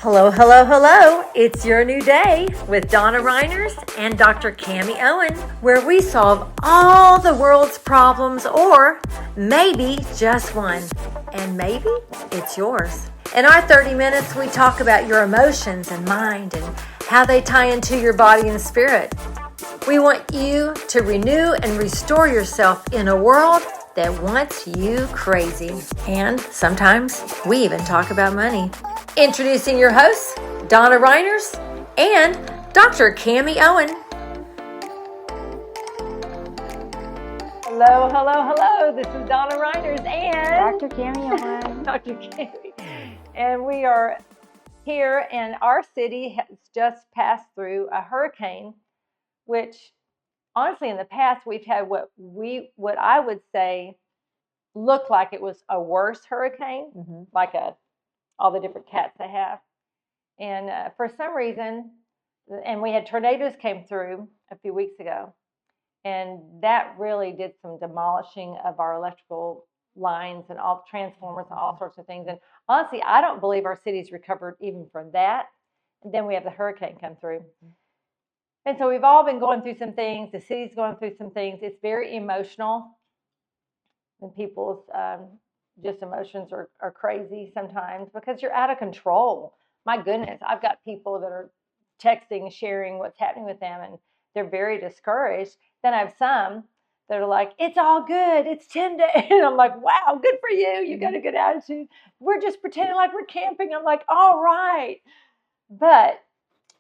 Hello, hello, hello. It's your new day with Donna Reiners and Dr. Cami Owen, where we solve all the world's problems, or maybe just one. And maybe it's yours. In our 30 minutes, we talk about your emotions and mind and how they tie into your body and spirit. We want you to renew and restore yourself in a world that wants you crazy. And sometimes we even talk about money. Introducing your hosts, Donna Reiners and Dr. Cami Owen. Hello, hello, hello. This is Donna Reiners and Dr. Cami Owen. Dr. Cami. And we are here, and our city has just passed through a hurricane, which honestly in the past we've had what I would say looked like it was a worse hurricane, like all the different cats they have. And for some reason, and we had tornadoes came through a few weeks ago, and that really did some demolishing of our electrical lines and all transformers and all sorts of things. And honestly, I don't believe our city's recovered even from that. And then we have the hurricane come through. And so we've all been going through some things. The city's going through some things. It's very emotional. And people's just emotions are crazy sometimes because you're out of control. My goodness, I've got people that are texting, sharing what's happening with them, and they're very discouraged. Then I have some that are like, it's all good. It's 10 days. And I'm like, wow, good for you. You got a good attitude. We're just pretending like we're camping. I'm like, all right. But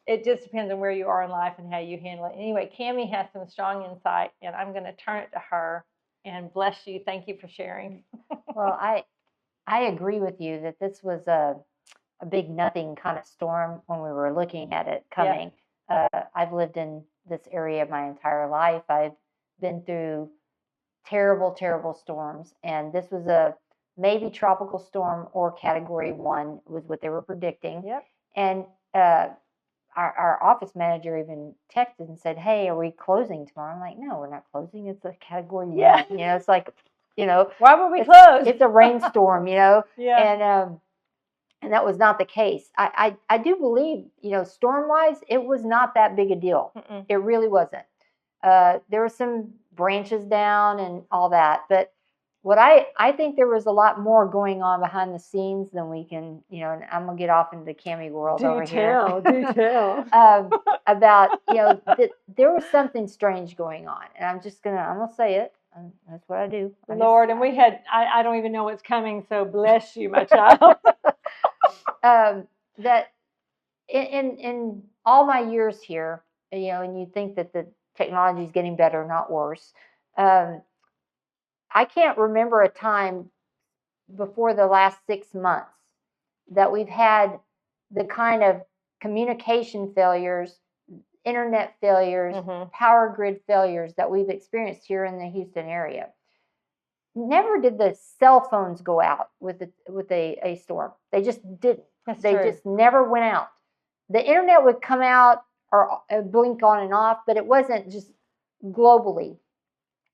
it just depends on where you are in life and how you handle it. Anyway, Cami has some strong insight, and I'm going to turn it to her. And bless you. Thank you for sharing. Well, I agree with you that this was a big nothing kind of storm when we were looking at it coming. Yeah. I've lived in this area my entire life. I've been through terrible, terrible storms. And this was a maybe tropical storm or category 1 was what they were predicting. Yep. And our office manager even texted and said, hey, are we closing tomorrow? I'm like, no, we're not closing. It's a category 1. Yeah. You know, it's like, you know. Why would we close? It's a rainstorm, you know. Yeah. And that was not the case. I do believe, you know, storm-wise, it was not that big a deal. Mm-mm. It really wasn't. There were some branches down and all that. But what I think there was a lot more going on behind the scenes than we can, you know, and I'm going to get off into the Cami world over here. Do tell. About, you know, there was something strange going on. And I'm going to say it. That's what I do. Lord, and we had, I don't even know what's coming, so bless you, my child. That in all my years here, you know, and you think that the technology is getting better, not worse. I can't remember a time before the last 6 months that we've had the kind of communication failures, internet failures, power grid failures that we've experienced here in the Houston area. Never did the cell phones go out with a storm. They just didn't. They just never went out. The internet would come out or blink on and off, but it wasn't just globally.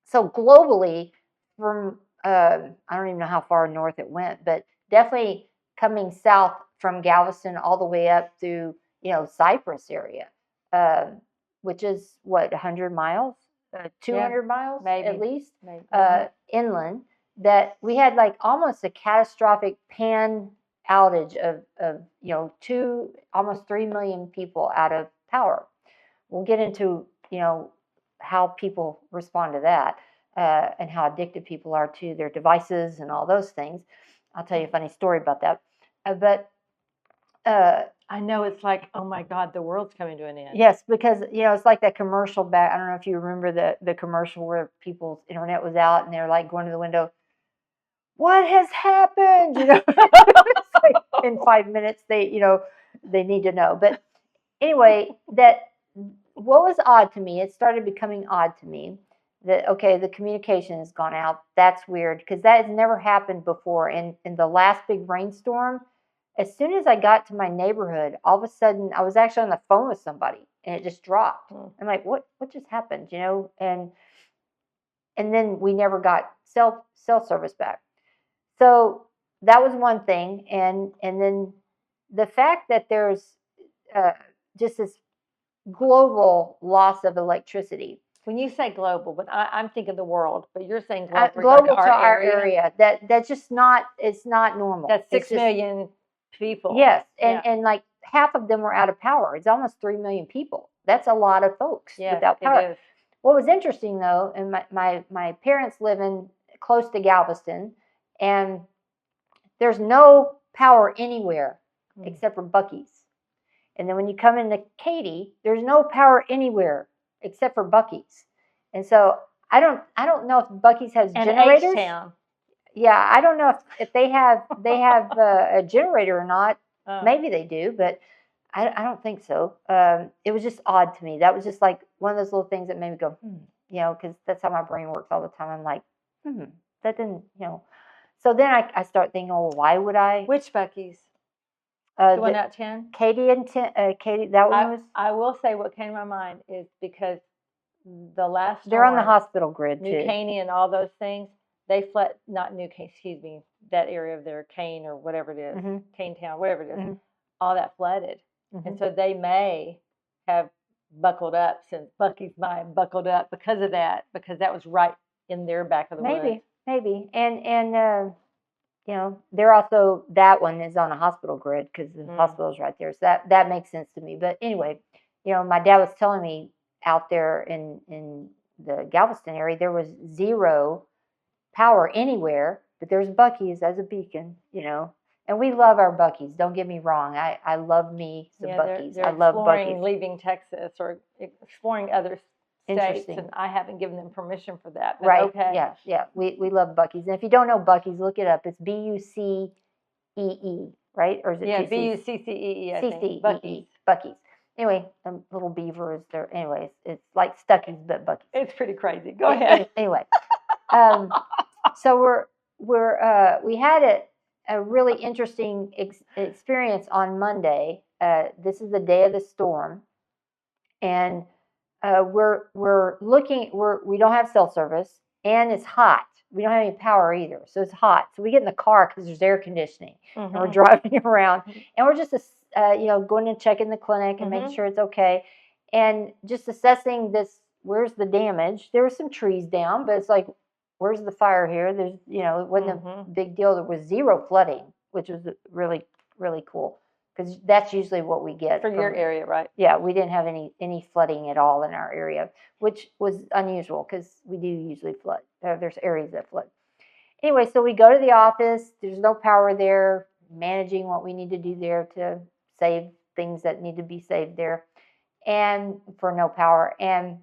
So globally, from I don't even know how far north it went, but definitely coming south from Galveston all the way up through, you know, Cypress area, which is what, 100 miles, 200 miles maybe, at least, maybe. Inland. That we had like almost a catastrophic pan outage of you know, almost 3 million people out of power. We'll get into, you know, how people respond to that. And how addicted people are to their devices and all those things. I'll tell you a funny story about that. But I know it's like, oh my God, the world's coming to an end. Yes, because, you know, it's like that commercial back. I don't know if you remember the commercial where people's internet was out and they're like going to the window. What has happened? You know, it's like in 5 minutes they need to know. But anyway, what was odd to me, it started becoming odd to me. That, okay, the communication has gone out. That's weird because that has never happened before. In the last big rainstorm, as soon as I got to my neighborhood, all of a sudden I was actually on the phone with somebody and it just dropped. I'm like, what just happened? You know, and then we never got cell service back. So that was one thing, and then the fact that there's just this global loss of electricity. When you say global, but I'm thinking the world, but you're saying global, global to our area. That's just not, it's not normal. That's 6 million people. Yes, and like half of them were out of power. It's almost 3 million people. That's a lot of folks without power. It is. What was interesting though, and my parents live in close to Galveston, and there's no power anywhere except for Buc-ee's. And then when you come into Katy, there's no power anywhere except for Buc-ee's. And so I don't know if Buc-ee's has generators. H-Town. Yeah, I don't know if they have a generator or not. Maybe they do, but I don't think so. It was just odd to me. That was just like one of those little things that made me go, you know, because that's how my brain works all the time. I'm like, that didn't, you know. So then I start thinking, oh, why would I? Which Buc-ee's? The one out 10? Katy and Katy, that one was. I will say what came to my mind is because the last storm, they're on the hospital grid New Caney and all those things, they flood, not New Caney, excuse me, that area of their Kane or whatever it is, Kane Town, whatever it is, all that flooded. And so they may have buckled up since Buc-ee's might have buckled up because of that, because that was right in their back of the woods. Maybe. And you know, they're also, that one is on a hospital grid because the hospital's right there. So that makes sense to me. But anyway, you know, my dad was telling me out there in the Galveston area, there was zero power anywhere, but there's Buc-ee's as a beacon, you know. And we love our Buc-ee's. Don't get me wrong. I love me some Buc-ee's. I love Buc-ee's. Leaving Texas or exploring other states, and I haven't given them permission for that. But right? Okay. Yeah. We love Buc-ee's. And if you don't know Buc-ee's, look it up. It's Buccee, right? Or is it Buccee? I think. Buc-ee's. Anyway, the little beaver is there. Anyways, it's like Stuckey's but Buc-ee's. It's pretty crazy. Go ahead. Anyway, so we had a really interesting experience on Monday. This is the day of the storm, and we're looking. We don't have cell service, and it's hot. We don't have any power either, so it's hot. So we get in the car because there's air conditioning, and we're driving around, and we're just you know, going to check in the clinic and making sure it's okay, and just assessing this. Where's the damage? There were some trees down, but it's like, where's the fire here? There's, you know, it wasn't a big deal. There was zero flooding, which was really, really cool, because that's usually what we get for your area, right? Yeah, we didn't have any flooding at all in our area, which was unusual because we do usually flood. There's areas that flood. Anyway, so we go to the office. There's no power there. Managing what we need to do there to save things that need to be saved there, and for no power. And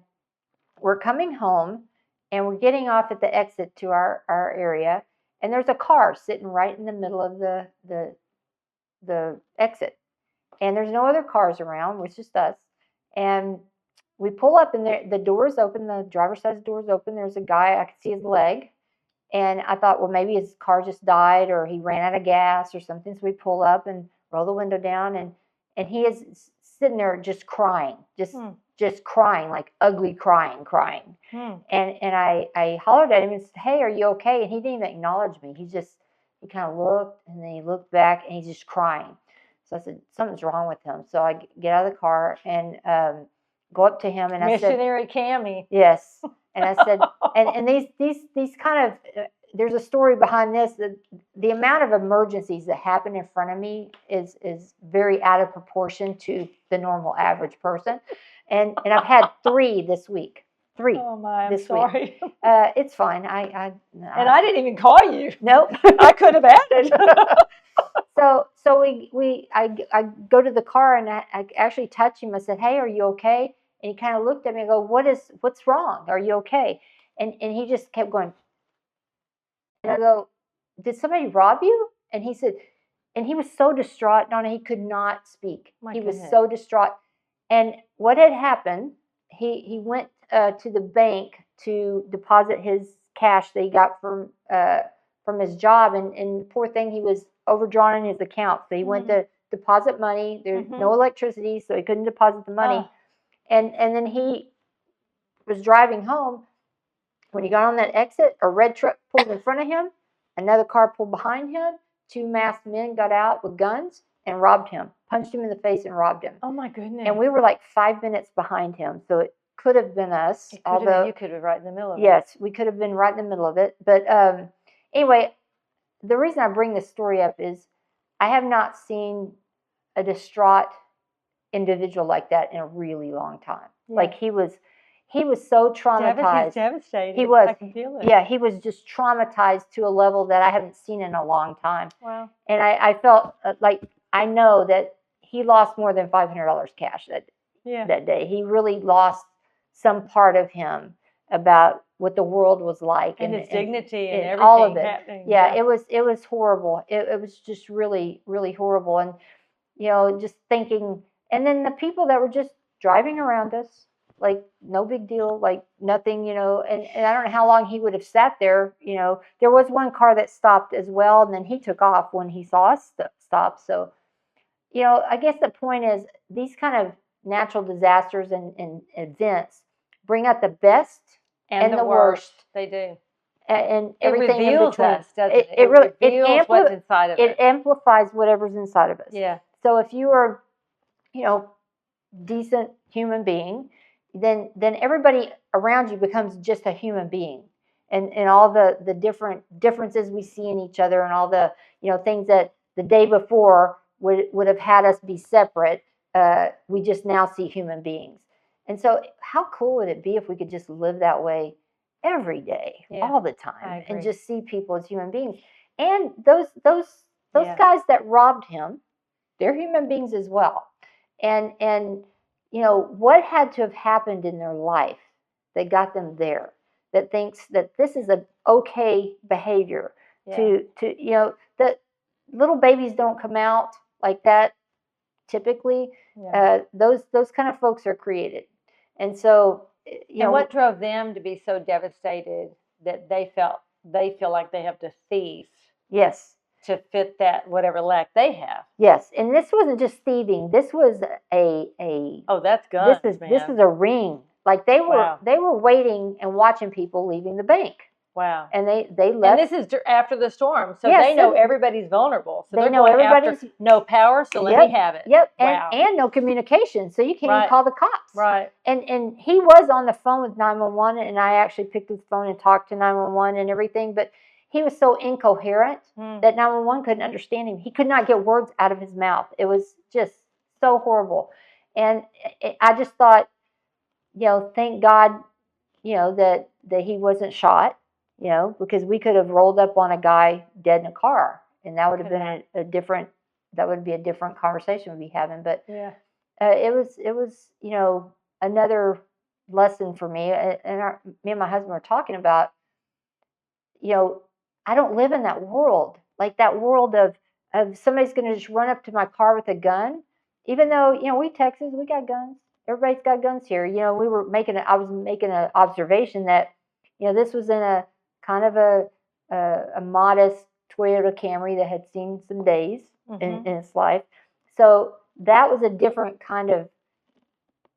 we're coming home, and we're getting off at the exit to our area, and there's a car sitting right in the middle of the exit, and there's no other cars around. It's just us, and we pull up, and the door's open. The driver's side door's open. There's a guy. I could see his leg, and I thought, well, maybe his car just died or he ran out of gas or something. So we pull up and roll the window down, and he is sitting there just crying, just crying, like ugly crying. And I hollered at him and said, hey, are you okay? And he didn't even acknowledge me. He kind of looked, and then he looked back, and he's just crying. So I said, something's wrong with him. So I get out of the car and go up to him, and I said, Missionary Cammie. Yes. And I said, and these kind of, there's a story behind this. The amount of emergencies that happen in front of me is very out of proportion to the normal average person. And I've had 3 this week. 3. Oh my, I'm sorry. It's fine. And I didn't even call you. Nope. I could have added. So I go to the car, and I actually touch him. I said, hey, are you okay? And he kind of looked at me and go, what's wrong? Are you okay? And he just kept going. And I go, did somebody rob you? And he said, and he was so distraught, Donna, he could not speak. He was so distraught. And what had happened, he went to the bank to deposit his cash that he got from his job. And the poor thing, he was overdrawn in his account. So he went to deposit money. There's no electricity, so he couldn't deposit the money. And then he was driving home. When he got on that exit, a red truck pulled in front of him. Another car pulled behind him. 2 masked men got out with guns and robbed him, punched him in the face and robbed him. Oh my goodness. And we were like 5 minutes behind him. So it could have been us. Although you could have been right in the middle of it. Yes, we could have been right in the middle of it. But anyway, the reason I bring this story up is I have not seen a distraught individual like that in a really long time. Yeah. Like he was so traumatized. He's devastated. He was. I can feel it. Yeah, he was just traumatized to a level that I haven't seen in a long time. Wow. And I felt like I know that he lost more than $500 cash that day. He really lost some part of him about what the world was like and his dignity and everything. All of it. Happening. Yeah, it was horrible. It was just really, really horrible. And just thinking, and then the people that were just driving around us, like no big deal, like nothing, and I don't know how long he would have sat there. There was one car that stopped as well, and then he took off when he saw us stop. So, I guess the point is these kind of natural disasters and events bring out the best and the worst. They do. And everything in reveals between. Us, doesn't it? It reveals what's inside of us. It amplifies whatever's inside of us. Yeah. So if you are, decent human being, then everybody around you becomes just a human being. And all the different differences we see in each other and all the, things that the day before would have had us be separate, we just now see human beings. And so how cool would it be if we could just live that way every day, all the time, and just see people as human beings? And those guys that robbed him, they're human beings as well. And what had to have happened in their life that got them there, that thinks that this is an okay behavior to that little babies don't come out like that typically. Those kind of folks are created. And so and what drove them to be so devastated that they feel like they have to thieve? Yes. To fit that whatever lack they have. Yes, and this wasn't just thieving. This was a oh, that's guns. This is a ring. Like they were waiting and watching people leaving the bank. Wow. And they left. And this is after the storm, so they know everybody's vulnerable. So they know everybody's no power. So let me have it. Yep. Wow. And no communication, so you can't even call the cops. Right. And he was on the phone with 911, and I actually picked up the phone and talked to 911 and everything, but he was so incoherent that 911 couldn't understand him. He could not get words out of his mouth. It was just so horrible. And I just thought, thank God, that he wasn't shot, because we could have rolled up on a guy dead in a car, and that would have been a different conversation we'd be having. But it was another lesson for me. And me and my husband were talking about, I don't live in that world, like that world of somebody's going to just run up to my car with a gun, even though, we Texans, we got guns. Everybody's got guns here. I was making an observation that, this was in a kind of a modest Toyota Camry that had seen some days in its life. So that was a different kind of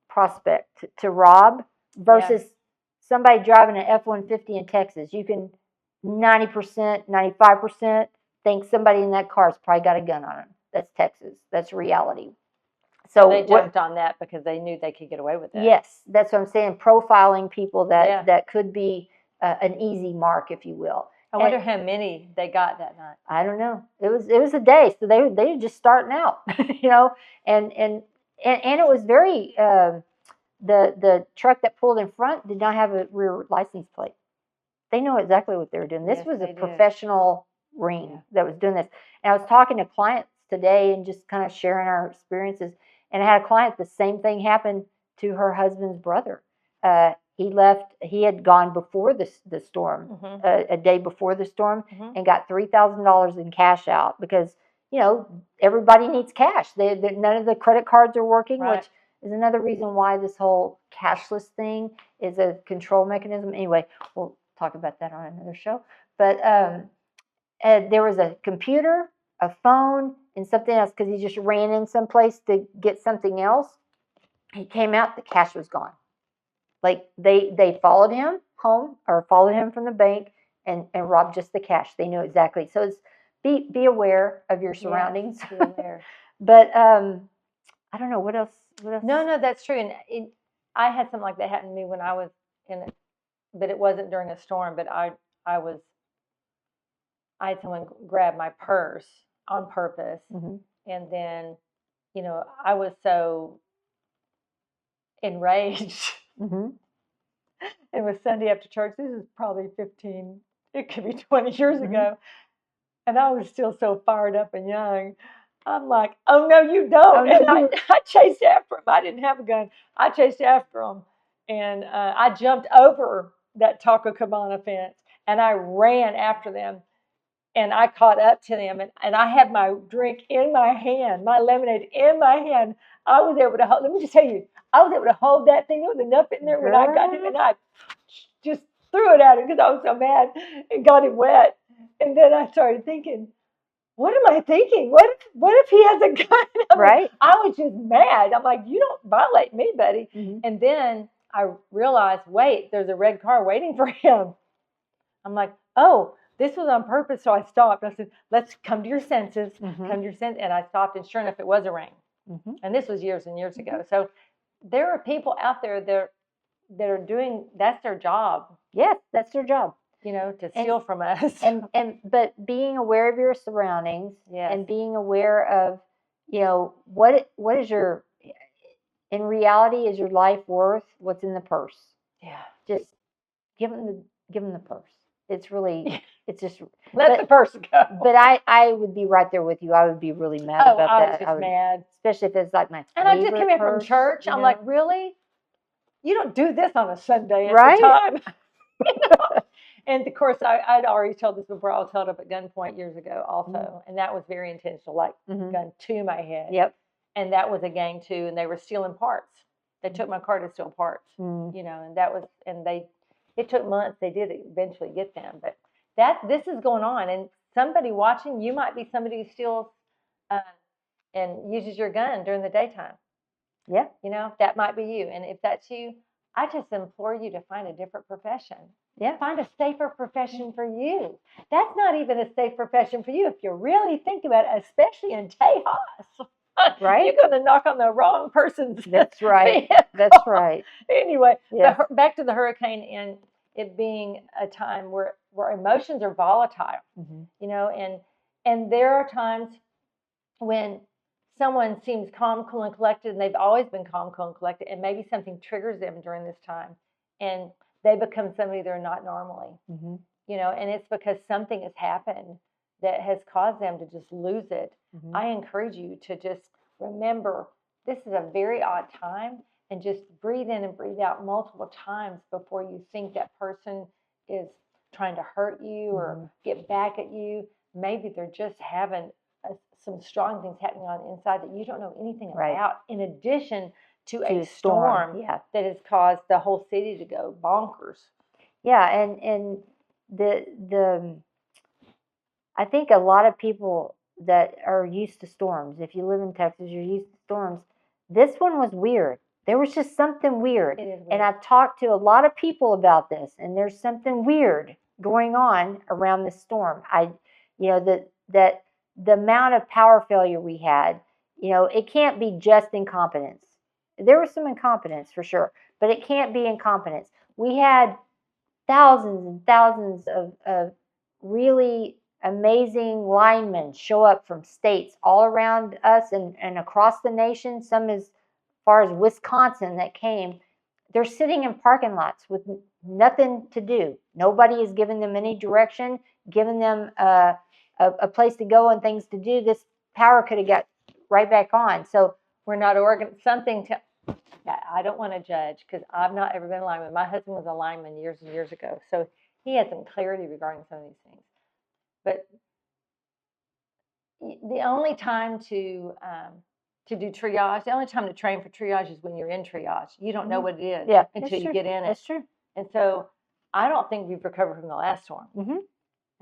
prospect to rob versus somebody driving an F-150 in Texas. You can 90%, 95% think somebody in that car has probably got a gun on them. That's Texas. That's reality. So they jumped on that because they knew they could get away with it. Yes, that's what I'm saying. Profiling people that could be an easy mark, if you will. I wonder how many they got that night. I don't know. It was a day, so they were just starting out, and it was very the truck that pulled in front did not have a rear license plate. They know exactly what they were doing. This was a professional ring that was doing this. And I was talking to clients today and just kind of sharing our experiences. And I had a client, the same thing happened to her husband's brother. He left. He had gone before the storm, a day before the storm, and got $3,000 in cash out because everybody needs cash. None of the credit cards are working, which is another reason why this whole cashless thing is a control mechanism. Anyway, we'll talk about that on another show. But there was a computer, a phone, and something else because he just ran in someplace to get something else. He came out, the cash was gone. Like they followed him home or followed him from the bank and robbed just the cash. They knew exactly. So it's be aware of your surroundings. Yes, be aware. But I don't know what else. What else? No, that's true. And I had something like that happen to me when I was in it, but it wasn't during a storm. But I had someone grab my purse on purpose, and then, I was so enraged. It was Sunday after church. This is probably 15, it could be 20 years ago. And I was still so fired up and young. I'm like, oh, no, you don't. And I chased after him. I didn't have a gun. I chased after him. And I jumped over that Taco Cabana fence, and I ran after them. And I caught up to them, and I had my drink in my hand, my lemonade in my hand. I was able to hold, let me just tell you, I was able to hold that thing. There was enough in there when I got him, and I just threw it at him because I was so mad and got him wet. And then I started thinking, what am I thinking? What if he has a gun? Right. I was just mad. I'm like, you don't violate me, buddy. And then I realized, wait, there's a red car waiting for him. I'm like, oh, this was on purpose. So I stopped. I said, let's come to your senses. Come to your senses. And I stopped, and sure enough, it was a ring. And this was years and years ago. So there are people out there that are doing, that's their job. Yes, that's their job. To steal from us. But being aware of your surroundings, yes, and being aware of, what is your, in reality, is your life worth what's in the purse? Yeah. Just give them the purse. It's really, it's just let the purse go. But I would be right there with you. I would be really mad about that. I was just mad, especially if it's like my and I just came in from church. I'm like, really? You don't do this on a Sunday at the time. And of course, I'd already told this before. I was held up at gunpoint years ago also, and that was very intentional, like gun to my head. Yep. And that was a gang too, and they were stealing parts. They took my car to steal parts, and that was, and it took months. They did eventually get them, but this is going on, and somebody watching, you might be somebody who steals and uses your gun during the daytime. Yeah. That might be you. And if that's you, I just implore you to find a different profession. Yeah. Find a safer profession for you. That's not even a safe profession for you if you really think about it, especially in Tejas. Right. You're going to knock on the wrong person's. That's right. vehicle. That's right. Anyway, yes. Back to the hurricane and it being a time where emotions are volatile, and there are times when someone seems calm, cool, and collected, and they've always been calm, cool, and collected, and maybe something triggers them during this time, and they become somebody they're not normally, and it's because something has happened that has caused them to just lose it. I encourage you to just remember this is a very odd time, and just breathe in and breathe out multiple times before you think that person is trying to hurt you or get back at you. Maybe they're just having some strong things happening on the inside that you don't know anything about, in addition to a storm that has caused the whole city to go bonkers. Yeah, and the I think a lot of people that are used to storms, if you live in Texas, you're used to storms. This one was weird. There was just something weird. It is weird. And I've talked to a lot of people about this, and there's something weird going on around this storm. That the amount of power failure we had, it can't be just incompetence. There was some incompetence for sure, but it can't be incompetence. We had thousands and thousands of really amazing linemen show up from states all around us and across the nation, some as far as Wisconsin that came. They're sitting in parking lots with nothing to do. Nobody is giving them any direction, giving them a place to go and things to do. This power could have got right back on. So we're not something to. I don't want to judge because I've not ever been a lineman. My husband was a lineman years and years ago, so he has some clarity regarding some of these things. But the only time to do triage, the only time to train for triage is when you're in triage. You don't know what it is until you get in it. That's true. And so I don't think we've recovered from the last storm.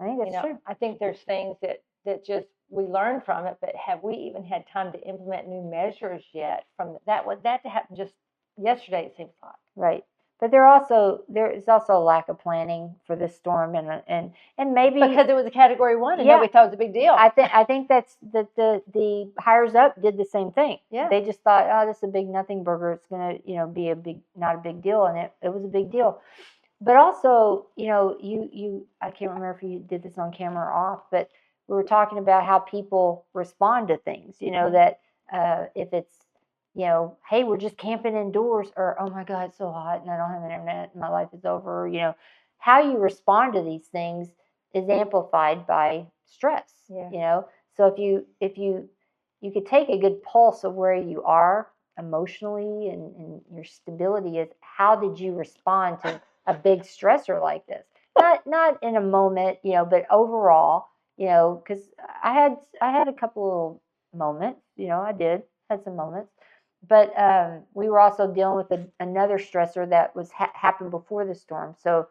I think that's true. I think there's things that just we learned from it, but have we even had time to implement new measures yet from that? That happened just yesterday, it seems like. Right. But there is also a lack of planning for this storm, and maybe because it was a Category 1 and Yeah. nobody thought it was a big deal. I think that's the hires up did the same thing. Yeah. They just thought, oh, this is a big nothing burger. It's gonna be not a big deal, and it was a big deal. But also, you I can't remember if you did this on camera or off, but we were talking about how people respond to things. That if it's hey, we're just camping indoors, or oh my God, it's so hot and I don't have internet, and my life is over. How you respond to these things is amplified by stress. Yeah. So if you could take a good pulse of where you are emotionally and your stability is, how did you respond to a big stressor like this? Not in a moment, but overall, because I had a couple of moments, I had some moments, but we were also dealing with another stressor that was happened before the storm. So,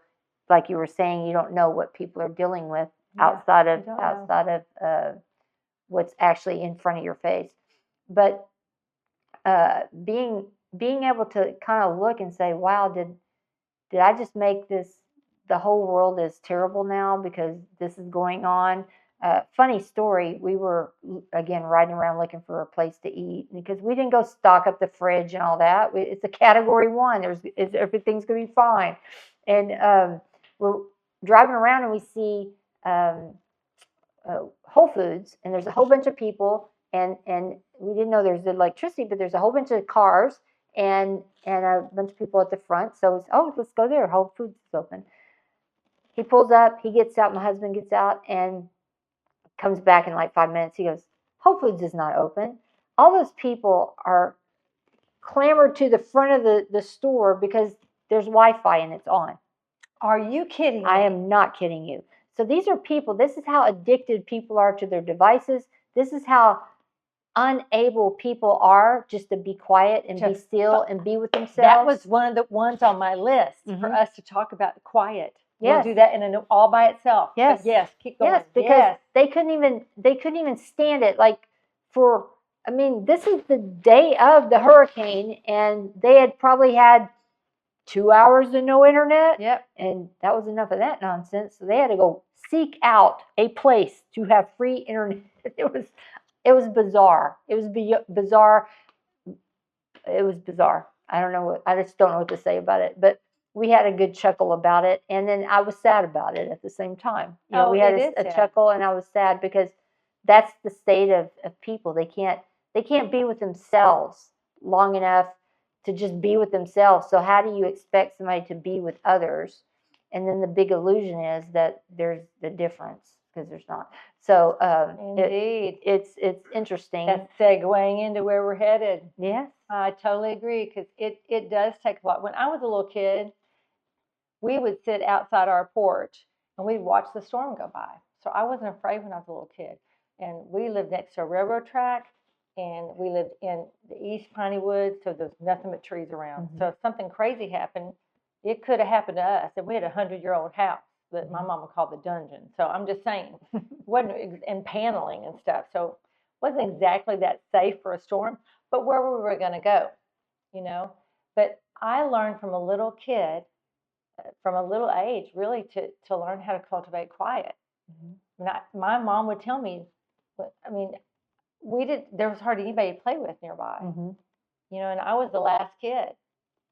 like you were saying, you don't know what people are dealing with outside of what's actually in front of your face. But being able to kind of look and say, wow, did I just make the whole world is terrible now because this is going on? Funny story, we were, again, riding around looking for a place to eat because we didn't go stock up the fridge and all that. It's a Category 1. Everything's going to be fine. And we're driving around and we see Whole Foods, and there's a whole bunch of people, and we didn't know there's electricity, but there's a whole bunch of cars and a bunch of people at the front. So it's, let's go there. Whole Foods is open. He pulls up, he gets out, my husband gets out, and comes back in like 5 minutes. He goes, Whole Foods is not open. All those people are clamored to the front of the store because there's Wi-Fi and it's on. Are you kidding me? I am not kidding you. So these are people, this is how addicted people are to their devices. This is how unable people are just to be quiet and be still and be with themselves. That was one of the ones on my list for us to talk about, quiet. Yes. We'll do that in all by itself. Yes. But yes, keep going. Yes, because they couldn't even stand it. This is the day of the hurricane, and they had probably had 2 hours of no internet. Yep. And that was enough of that nonsense. So they had to go seek out a place to have free internet. It was bizarre. It was bizarre. It was bizarre. I just don't know what to say about it. But we had a good chuckle about it, and then I was sad about it at the same time. We had a chuckle, and I was sad because that's the state of people. They can't be with themselves long enough to just be with themselves. So how do you expect somebody to be with others? And then the big illusion is that there's the difference, because there's not. So indeed, it's interesting. That's segueing into where we're headed. Yes, I totally agree, because it does take a lot. When I was a little kid, we would sit outside our porch and we'd watch the storm go by. So I wasn't afraid when I was a little kid. And we lived next to a railroad track, and we lived in the East Piney Woods, so there's nothing but trees around. So if something crazy happened, it could have happened to us. And we had a 100-year-old house that my mama called the dungeon. So I'm just saying, and paneling and stuff. So it wasn't exactly that safe for a storm, but where we were going to go, But I learned from a little kid, from a little age, really, to learn how to cultivate quiet. My mom would tell me, there was hardly anybody to play with nearby, and I was the last kid.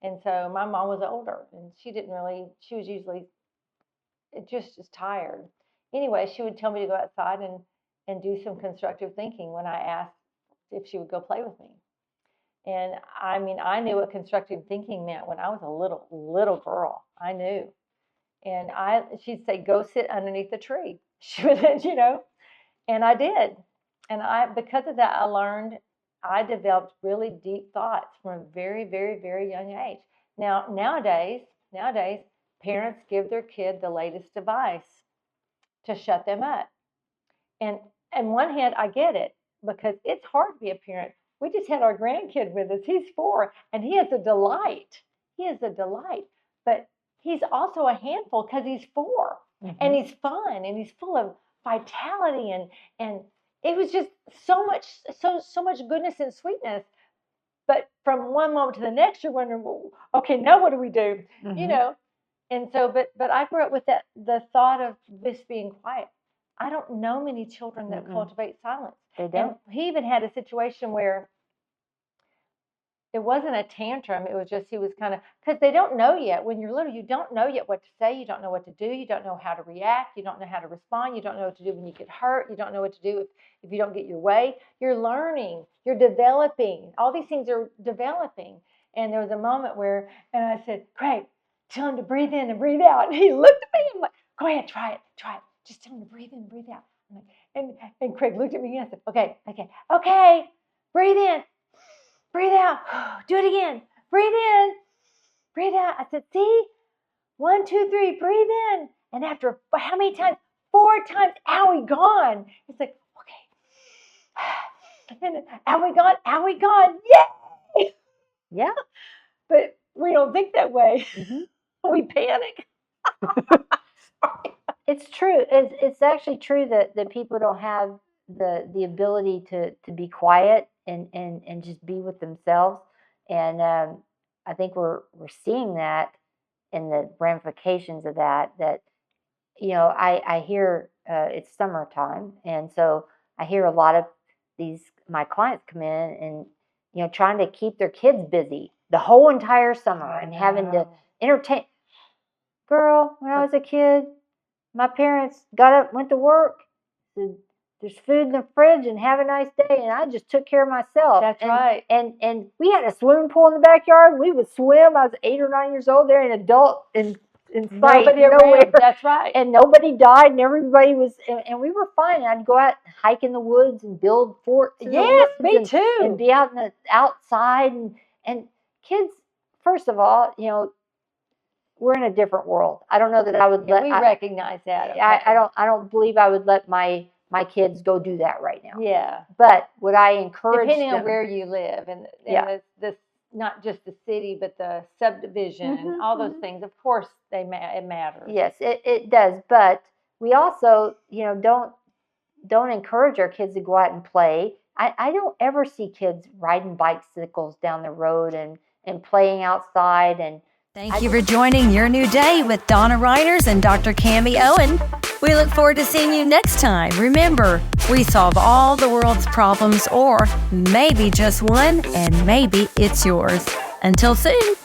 And so my mom was older, and she was usually just tired. Anyway, she would tell me to go outside and do some constructive thinking when I asked if she would go play with me. And I knew what constructive thinking meant when I was a little girl. I knew. And she'd say, go sit underneath the tree. She would, and I did. And because of that, I developed really deep thoughts from a very, very, very young age. Now, nowadays, parents give their kid the latest device to shut them up. And on one hand, I get it, because it's hard to be a parent. We just had our grandkid with us. He's 4, and he is a delight. But he's also a handful because he's 4, and he's fun, and he's full of vitality, and it was just so much goodness and sweetness. But from one moment to the next, you're wondering, well, okay, now what do we do? You know, and so, but I grew up with the thought of this being quiet. I don't know many children that cultivate silence. They don't. And he even had a situation where it wasn't a tantrum. It was just he was kind of, because they don't know yet. When you're little, you don't know yet what to say. You don't know what to do. You don't know how to react. You don't know how to respond. You don't know what to do when you get hurt. You don't know what to do if you don't get your way. You're learning. You're developing. All these things are developing. And there was a moment where, and I said, Craig, tell him to breathe in and breathe out. And he looked at me. I'm like, go ahead, try it. Just tell him to breathe in and breathe out. And Craig looked at me and I said, okay, breathe in. Breathe out. Do it again. Breathe in. Breathe out. I said, see? 1, 2, 3. Breathe in. And after how many times? 4 times. Owie, gone. It's like, okay. And owie, gone. Owie, gone. Yay! Yeah. But we don't think that way. We panic. It's true. It's actually true that people don't have the ability to be quiet and just be with themselves. And I think we're seeing that in the ramifications of that, you know, I hear it's summertime. And so I hear a lot of my clients come in and, you know, trying to keep their kids busy the whole entire summer and having to entertain. Girl, when I was a kid, my parents got up, went to work, said, there's food in the fridge and have a nice day. And I just took care of myself. That's right. And we had a swimming pool in the backyard. We would swim. I was 8 or 9 years old. There, an adult in sight. Nobody nowhere. That's right. And nobody died and everybody was, and we were fine. And I'd go out and hike in the woods and build forts. Yes, me too. And be out in the outside. And kids, first of all, you know, we're in a different world. I don't know that I would let. We recognize that. Okay. I don't believe I would let my kids go do that right now. Yeah. But would I encourage depending them, on where you live and the not just the city but the subdivision and all those things, of course it matters. Yes, it does. But we also, you know, don't encourage our kids to go out and play. I don't ever see kids riding bicycles down the road and playing outside. And Thank you for joining Your New Day with Donna Reiners and Dr. Cammie Owen. We look forward to seeing you next time. Remember, we solve all the world's problems, or maybe just one, and maybe it's yours. Until soon.